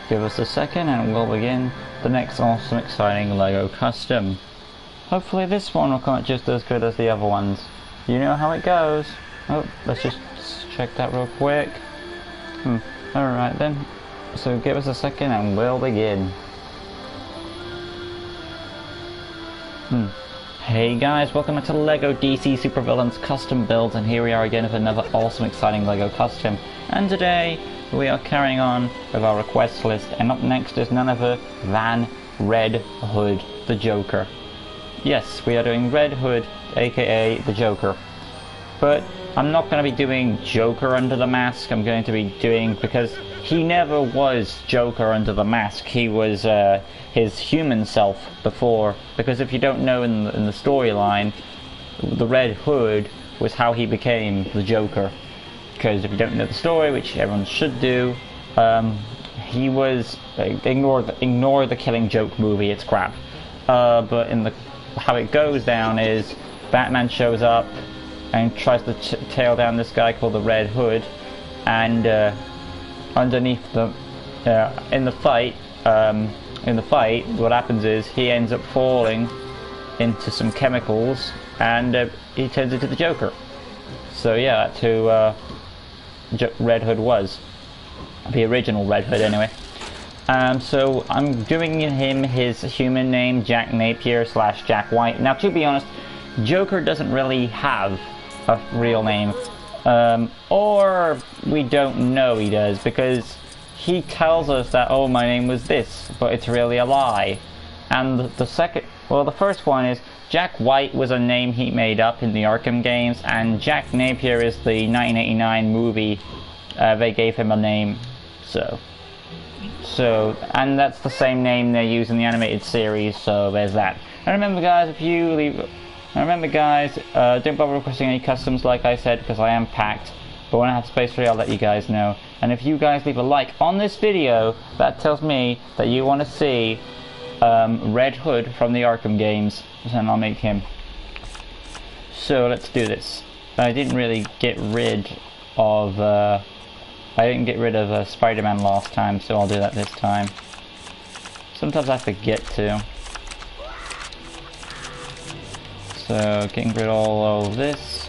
Give us a second and we'll begin the next awesome exciting LEGO custom. Hopefully this one will come out just as good as the other ones. You know how it goes. Oh, let's just check that real quick. Alright then. So give us a second and we'll begin. Hey guys, welcome back to LEGO DC Supervillains Custom Builds, and here we are again with another awesome exciting LEGO custom. And today we are carrying on with our request list, and up next is none other than Red Hood the Joker. Yes, we are doing Red Hood, aka the Joker. But I'm not going to be doing Joker under the mask. I'm going to be doing, because he never was Joker under the mask. He was his human self before. Because if you don't know in the storyline, the Red Hood was how he became the Joker. Because if you don't know the story, which everyone should do, he was ignore the Killing Joke movie. It's crap. But in how it goes down is Batman shows up and tries to tail down this guy called the Red Hood, and underneath the in the fight, what happens is he ends up falling into some chemicals, and he turns into the Joker. So yeah, that's who Red Hood was, the original Red Hood anyway. So I'm giving him his human name, Jack Napier / Jack White. Now, to be honest, Joker doesn't really have a real name, or we don't know he does, because he tells us that, oh, my name was this, but it's really a lie. And the first one is Jack White was a name he made up in the Arkham games, and Jack Napier is the 1989 movie. They gave him a name, and that's the same name they use in the animated series, so there's that. And remember guys, don't bother requesting any customs like I said, because I am packed, but when I have space for you I'll let you guys know. And if you guys leave a like on this video, that tells me that you want to see Red Hood from the Arkham games, and I'll make him. So let's do this. I didn't really get rid of Spider-Man last time, so I'll do that this time. Sometimes I forget to. So getting rid of all of this.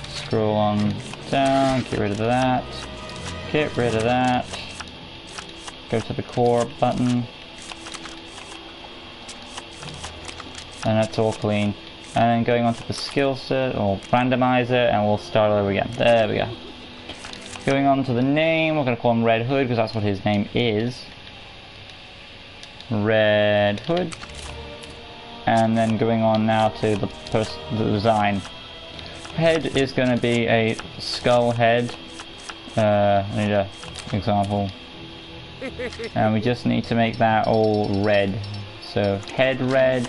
Scroll on down, get rid of that. Get rid of that. Go to the core button. And that's all clean. And then going on to the skill set, we'll randomize it and we'll start over again. There we go. Going on to the name, we're going to call him Red Hood because that's what his name is. Red Hood. And then going on now to the design. Head is going to be a skull head. I need an example. And we just need to make that all red. So head red,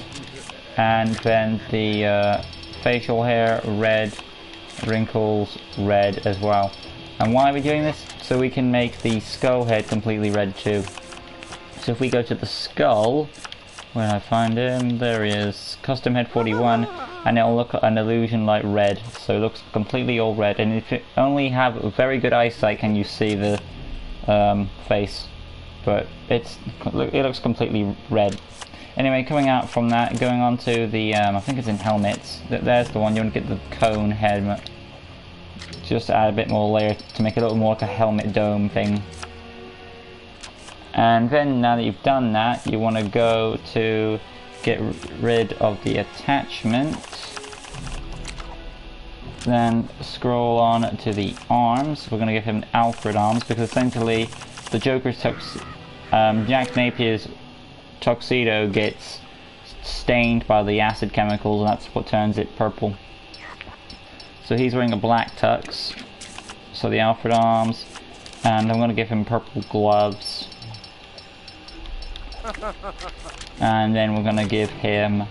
and then the facial hair red, wrinkles red as well. And why are we doing this? So we can make the skull head completely red too. So if we go to the skull, when I find him, there he is, custom head 41, and it'll look an illusion like red, so it looks completely all red. And if you only have very good eyesight can you see the face, but it looks completely red. Anyway, coming out from that, going on to the I think it's in helmets. There's the one. You want to get the cone head, just add a bit more layer to make it a little more like a helmet dome thing. And then now that you've done that, you want to go to get rid of the attachment. Then scroll on to the arms. We're going to give him Alfred arms, because essentially the Joker's Jack Napier's tuxedo gets stained by the acid chemicals, and that's what turns it purple. So he's wearing a black tux, so the Alfred arms, and I'm going to give him purple gloves. And then we're going to give him,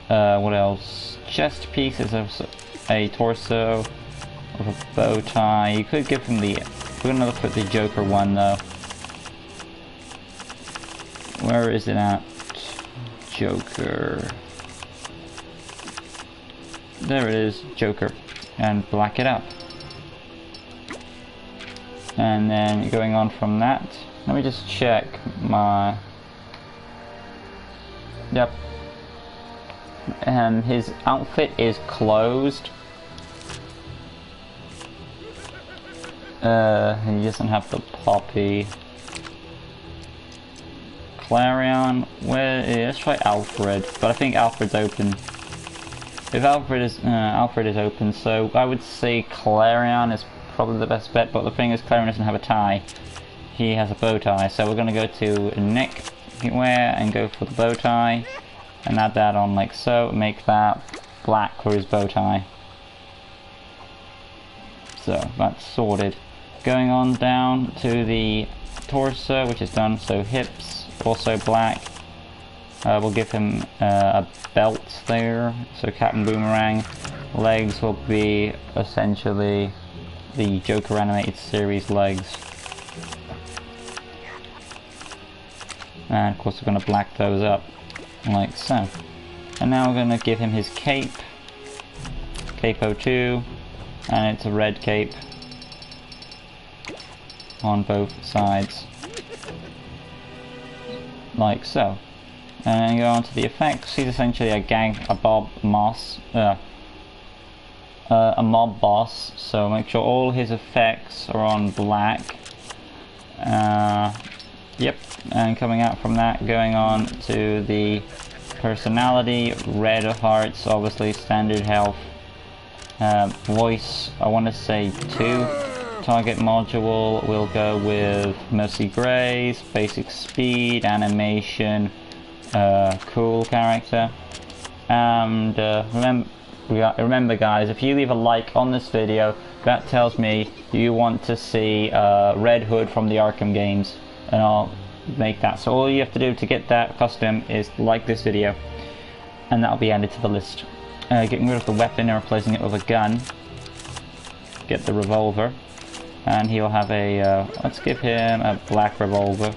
what else? Chest pieces of a torso with a bow tie. You could give him we're going to look at the Joker one though. Where is it at? Joker. There it is, Joker. And black it up. And then going on from that, let me just check my... Yep. His outfit is closed. He doesn't have the poppy. Clarion, let's try Alfred, but I think Alfred's open. If Alfred is open, so I would say Clarion is probably the best bet, but the thing is Clarion doesn't have a tie. He has a bow tie, so we're going to go to neckwear and go for the bow tie and add that on like so, make that black for his bow tie. So that's sorted. Going on down to the torso, which is done, so hips also black. We'll give him a belt there, so Captain Boomerang. Legs will be essentially the Joker animated series legs. And of course we're going to black those up like so. And now we're going to give him his cape. Cape 02, and it's a red cape on both sides. Like so. And go on to the effects. He's essentially a mob boss, so make sure all his effects are on black. Yep, and coming out from that, going on to the personality, red hearts, obviously standard health. Voice, I want to say 2. Target module, we'll go with Mercy Grace, basic speed, animation, cool character. And remember guys, if you leave a like on this video, that tells me you want to see Red Hood from the Arkham games, and I'll make that. So all you have to do to get that custom is like this video, and that'll be added to the list. Getting rid of the weapon and replacing it with a gun. Get the revolver, and he'll have a, let's give him a black revolver.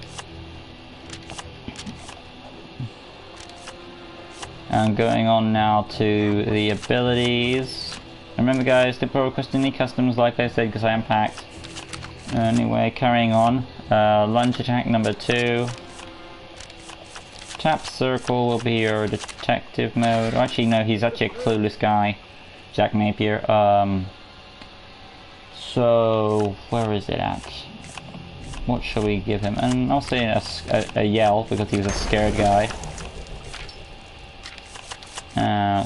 And going on now to the abilities. Remember guys, don't request any customs like I said, because I am packed. Anyway, carrying on. Lunge attack number 2. Tap circle will be your detective mode. Actually no, he's actually a clueless guy, Jack Napier. So where is it at? What shall we give him? And I'll say a yell, because he was a scared guy.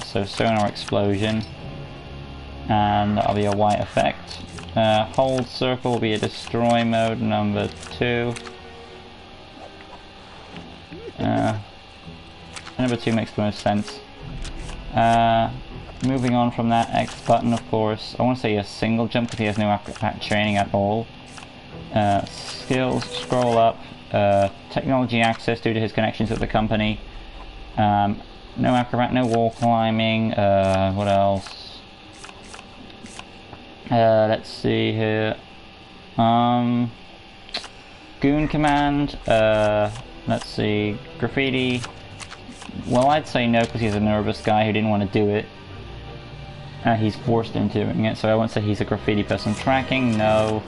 So sonar explosion, and that'll be a white effect. Hold circle will be a destroy mode number 2. Number 2 makes the most sense. Moving on from that, X button of course. I want to say a single jump because he has no acrobat training at all. Skills, scroll up. Technology access due to his connections with the company. No acrobat, no wall climbing. What else? Let's see here. Goon command. Let's see. Graffiti. Well, I'd say no because he's a nervous guy who didn't want to do it. He's forced into doing it, so I won't say he's a graffiti person. Tracking, no.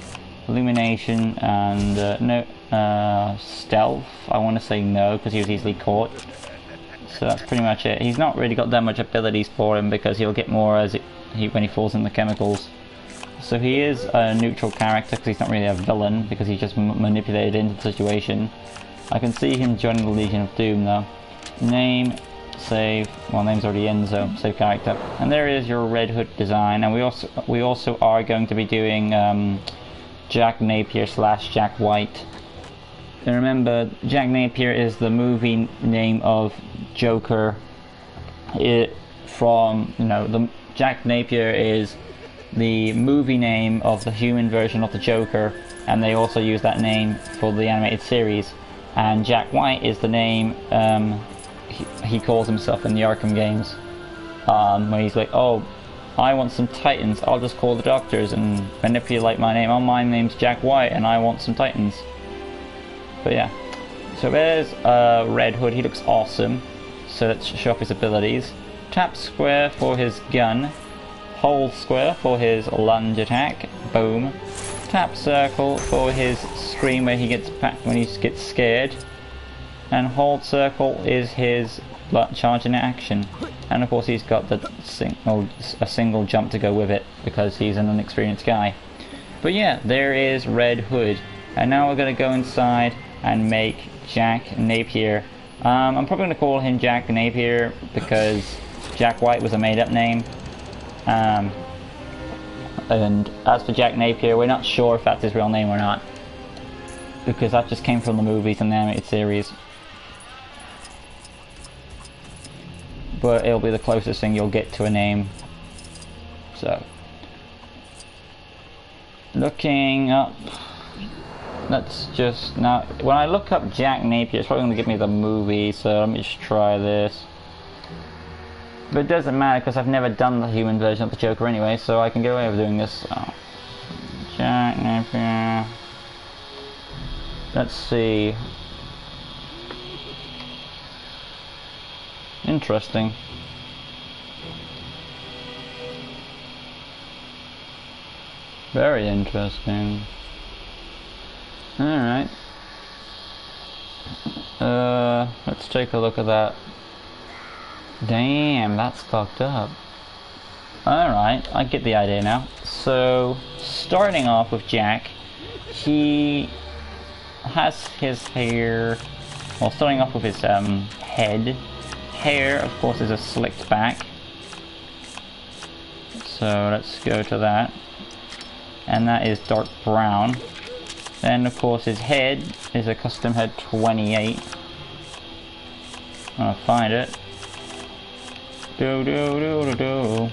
Illumination, and no. Stealth, I want to say no because he was easily caught. So that's pretty much it. He's not really got that much abilities for him because he'll get more when he falls in the chemicals. So he is a neutral character because he's not really a villain because he's just manipulated into the situation. I can see him joining the Legion of Doom though. Name, save. Well, name's already in, so save character. And there is your Red Hood design. And we also are going to be doing Jack Napier / Jack White. And remember, Jack Napier is the movie name of Joker. Jack Napier is the movie name of the human version of the Joker, and they also use that name for the animated series. And Jack White is the name he calls himself in the Arkham games, where he's like, oh, I want some Titans, I'll just call the doctors and manipulate my name. Oh, my name's Jack White and I want some Titans. But yeah, so there's Red Hood. He looks awesome. So let's show off his abilities. Tap square for his gun. Hold square for his lunge attack. Boom. Tap circle for his scream where he gets when he gets scared, and hold circle is his charge in action. And of course he's got the a single jump to go with it because he's an inexperienced guy. But yeah, there is Red Hood, and now we're gonna go inside and make Jack Napier. I'm probably gonna call him Jack Napier because Jack White was a made-up name. And as for Jack Napier, we're not sure if that's his real name or not, because that just came from the movies and the animated series. But it'll be the closest thing you'll get to a name. So, looking up, let's just now. When I look up Jack Napier, it's probably going to give me the movie. So let me just try this. But it doesn't matter because I've never done the human version of the Joker anyway, so I can get away with doing this. So, Jack Napier. Let's see. Interesting. Very interesting. Alright. Let's take a look at that. Damn, that's fucked up. Alright, I get the idea now. So, starting off with Jack, he has his hair, well, starting off with his head. Hair, of course, is a slicked back. So, let's go to that. And that is dark brown. Then, of course, his head is a custom head 28. I'll find it. Do do do do do.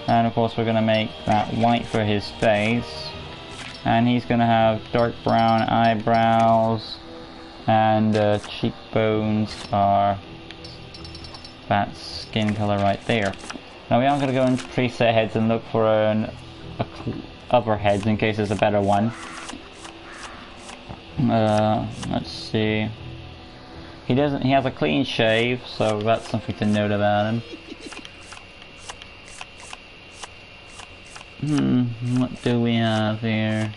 And of course we're gonna make that white for his face, and he's gonna have dark brown eyebrows, and cheekbones are that skin color right there. Now we are gonna go into preset heads and look for other heads in case there's a better one. Let's see. He has a clean shave, so that's something to note about him. What do we have here?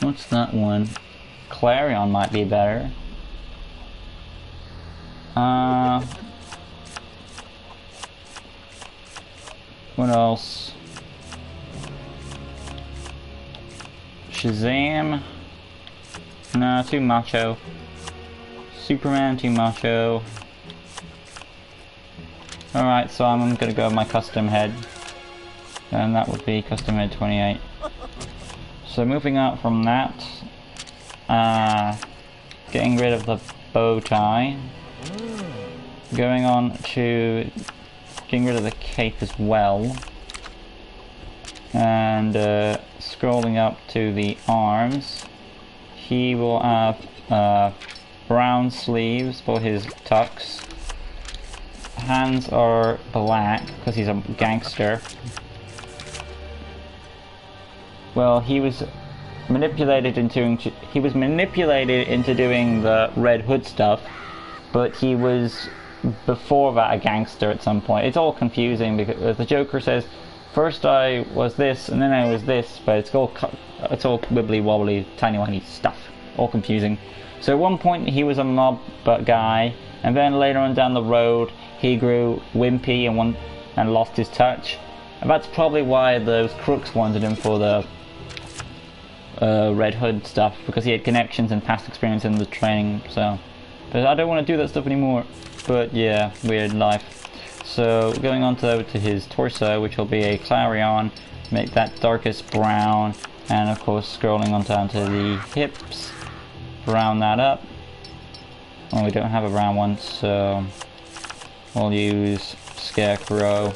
What's that one? Clarion might be better. What else? Shazam? No, too macho. Superman, too macho. Alright, so I'm gonna go with my custom head. And that would be custom head 28. So moving out from that, getting rid of the bow tie. Going on to getting rid of the cape as well. And scrolling up to the arms. He will have brown sleeves for his tux. Hands are black because he's a gangster. Well, he was manipulated into doing the Red Hood stuff, but he was before that a gangster at some point. It's all confusing because the Joker says, first I was this and then I was this, but it's all wibbly wobbly, tiny whiny stuff, all confusing. So at one point he was a mob guy, and then later on down the road he grew wimpy and lost his touch. And that's probably why those crooks wanted him for the Red Hood stuff, because he had connections and past experience in the training. So, but I don't want to do that stuff anymore. But yeah, weird life. So going on over to his torso, which will be a Clarion, make that darkest brown, and of course scrolling on down to the hips, brown that up. Well, we don't have a brown one, so we'll use Scarecrow.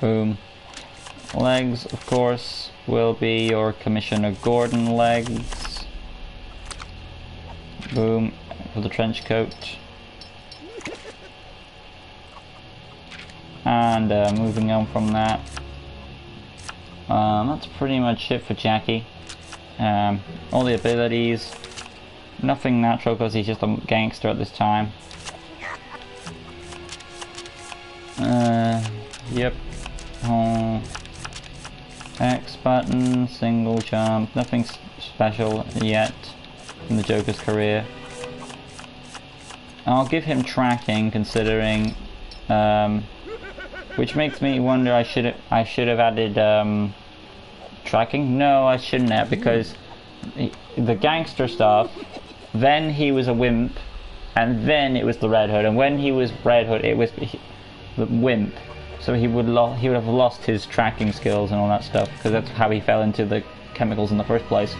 Boom. Legs, of course, will be your Commissioner Gordon legs. Boom, for the trench coat. And moving on from that, that's pretty much it for Jackie. All the abilities, nothing natural because he's just a gangster at this time. Yep. Oh. X button, single jump, nothing special yet in the Joker's career. I'll give him tracking, considering, which makes me wonder I should have added tracking. No, I shouldn't have, because the gangster stuff. Then he was a wimp, and then it was the Red Hood, and when he was Red Hood, it was the wimp. So he would have lost his tracking skills and all that stuff, because that's how he fell into the chemicals in the first place.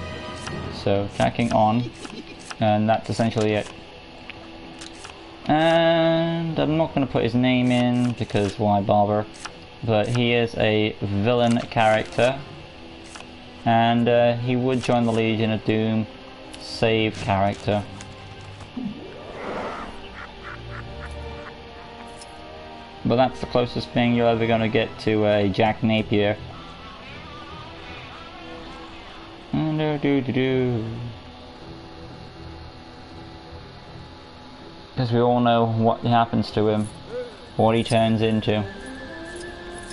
So tracking on, and that's essentially it. And I'm not going to put his name in, because why bother, but he is a villain character, and he would join the Legion of Doom save character. But that's the closest thing you're ever going to get to a Jack Napier. Because we all know what happens to him, what he turns into.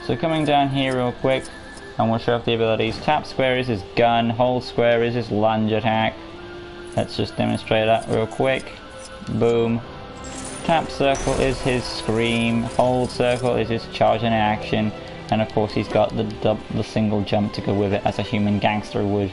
So coming down here real quick, and we'll show off the abilities. Tap square is his gun, hold square is his lunge attack. Let's just demonstrate that real quick. Boom. Tap circle is his scream, hold circle is his charge and action, and of course he's got the single jump to go with it, as a human gangster would.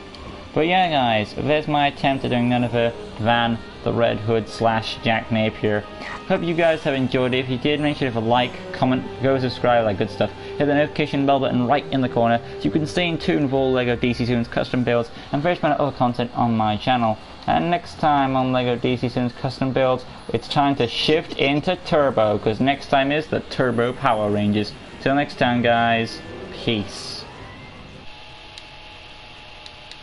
But yeah guys, there's my attempt at doing none other than the Red Hood / Jack Napier. Hope you guys have enjoyed it. If you did, make sure to like, comment, go subscribe, like good stuff. Hit the notification bell button right in the corner so you can stay in tune with all LEGO DC Tunes custom builds and various amount of other content on my channel. And next time on LEGO DC Tunes custom builds, it's time to shift into Turbo, because next time is the Turbo Power Rangers. Till next time guys, peace.